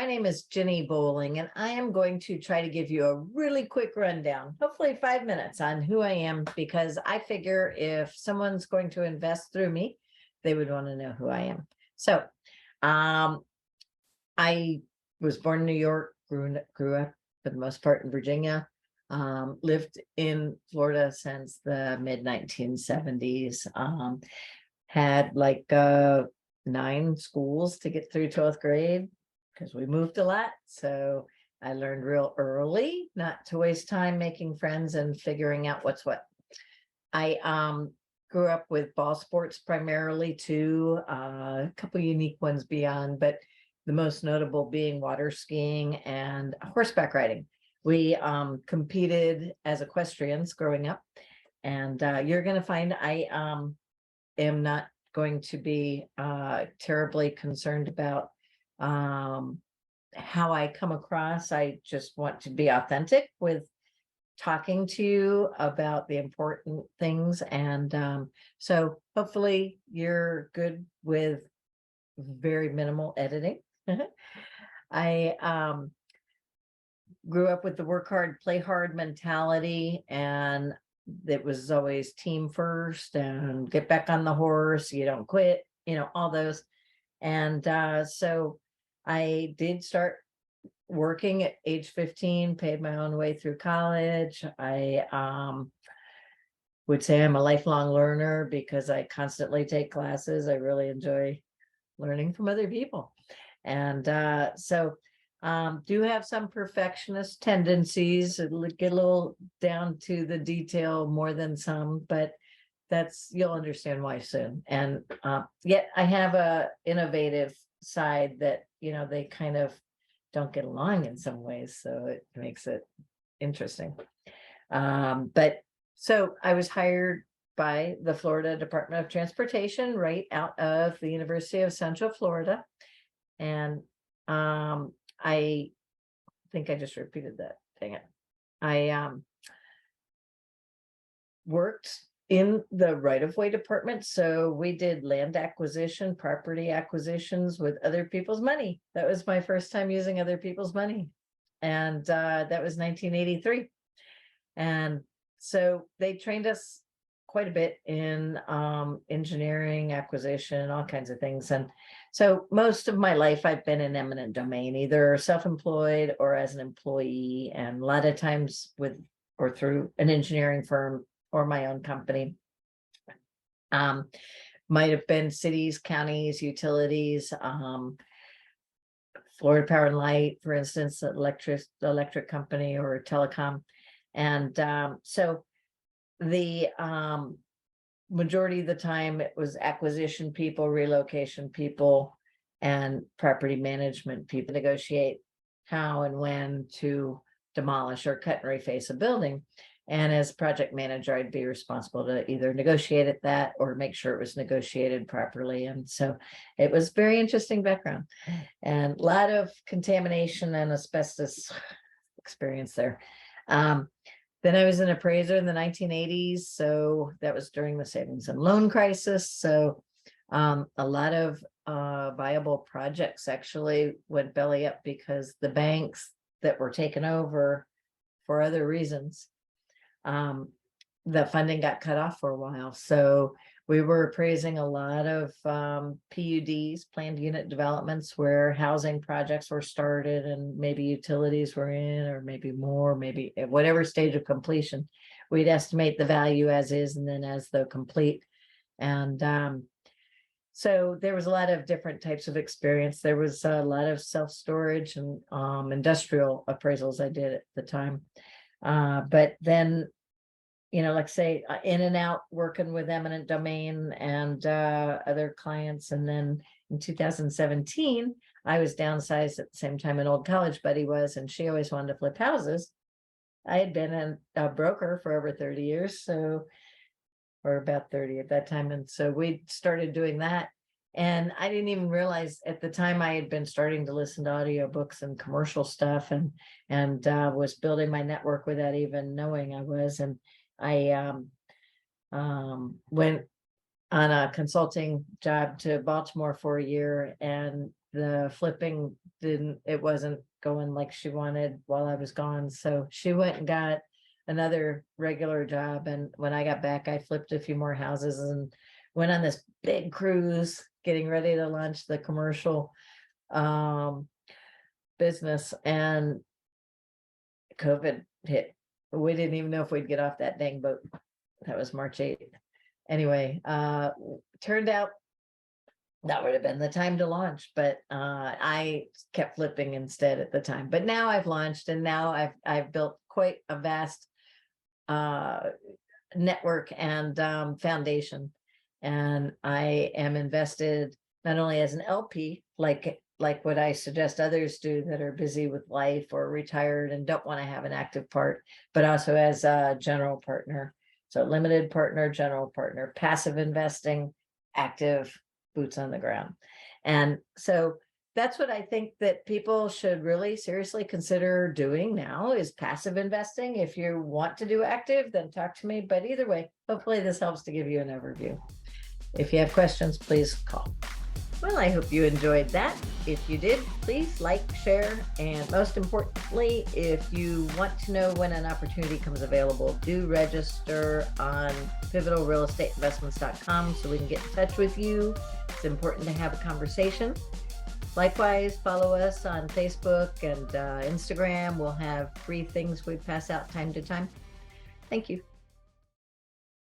name is Jenny Bowling, and I am going to try to give you a really quick rundown, hopefully 5 minutes, on who I am, because I figure if someone's going to invest through me, they would want to know who I am. So, I was born in New York, grew up for the most part in Virginia, lived in Florida since the mid 1970s, had like 9 schools to get through 12th grade because we moved a lot. So I learned real early not to waste time making friends and figuring out what's what. I grew up with ball sports primarily too, a couple unique ones beyond, but the most notable being water skiing and horseback riding. We competed as equestrians growing up, and you're going to find I am not going to be terribly concerned about how I come across. I just want to be authentic with talking to you about the important things. And so hopefully you're good with very minimal editing. I grew up with the work hard, play hard mentality, and it was always team first and get back on the horse, you don't quit, all those. And so I did start working at age 15, paid my own way through college. I would say I'm a lifelong learner because I constantly take classes. I really enjoy learning from other people. And so do have some perfectionist tendencies, get a little down to the detail more than some, but you'll understand why soon. And yet I have a innovative side that, they kind of don't get along in some ways. So it makes it interesting. But so I was hired by the Florida Department of Transportation right out of the University of Central Florida. And I think I just repeated that. Dang it. I worked in the right-of-way department. So we did land acquisition, property acquisitions with other people's money. That was my first time using other people's money. And that was 1983. And so they trained us quite a bit in engineering, acquisition, all kinds of things. And so most of my life, I've been in eminent domain, either self-employed or as an employee, and a lot of times with or through an engineering firm or my own company. Might have been cities, counties, utilities, Florida Power and Light, for instance, electric company or telecom. And so the majority of the time it was acquisition people, relocation people, and property management people negotiate how and when to demolish or cut and reface a building. And as project manager, I'd be responsible to either negotiate at that or make sure it was negotiated properly. And so it was very interesting background and a lot of contamination and asbestos experience there. Then I was an appraiser in the 1980s. So that was during the savings and loan crisis. So a lot of viable projects actually went belly up because the banks that were taken over for other reasons, the funding got cut off for a while. So we were appraising a lot of PUDs, planned unit developments, where housing projects were started and maybe utilities were in, or maybe more, maybe at whatever stage of completion. We'd estimate the value as is and then as though complete. And so there was a lot of different types of experience. There was a lot of self-storage and industrial appraisals I did at the time. But then, like say, in and out working with eminent domain and other clients. And then in 2017, I was downsized at the same time an old college buddy was, and she always wanted to flip houses. I had been a broker for over 30 years, or about 30 at that time. And so we started doing that. And I didn't even realize at the time I had been starting to listen to audiobooks and commercial stuff and was building my network without even knowing I was. And I went on a consulting job to Baltimore for a year, and the flipping it wasn't going like she wanted while I was gone. So she went and got another regular job. And when I got back, I flipped a few more houses and went on this big cruise, getting ready to launch the commercial business, and COVID hit. We didn't even know if we'd get off that dang boat. That was March 8th. Anyway, turned out that would have been the time to launch, but I kept flipping instead at the time. But now I've launched, and now I've built quite a vast network and foundation, and I am invested not only as an LP, like what I suggest others do that are busy with life or retired and don't want to have an active part, but also as a general partner. So limited partner, general partner, passive investing, active, boots on the ground. And so that's what I think that people should really seriously consider doing now, is passive investing. If you want to do active, then talk to me. But either way, hopefully this helps to give you an overview. If you have questions, please call. Well, I hope you enjoyed that. If you did, please like, share, and most importantly, if you want to know when an opportunity comes available, do register on pivotalrealestateinvestments.com so we can get in touch with you. It's important to have a conversation. Likewise, follow us on Facebook and Instagram. We'll have free things we pass out time to time. Thank you.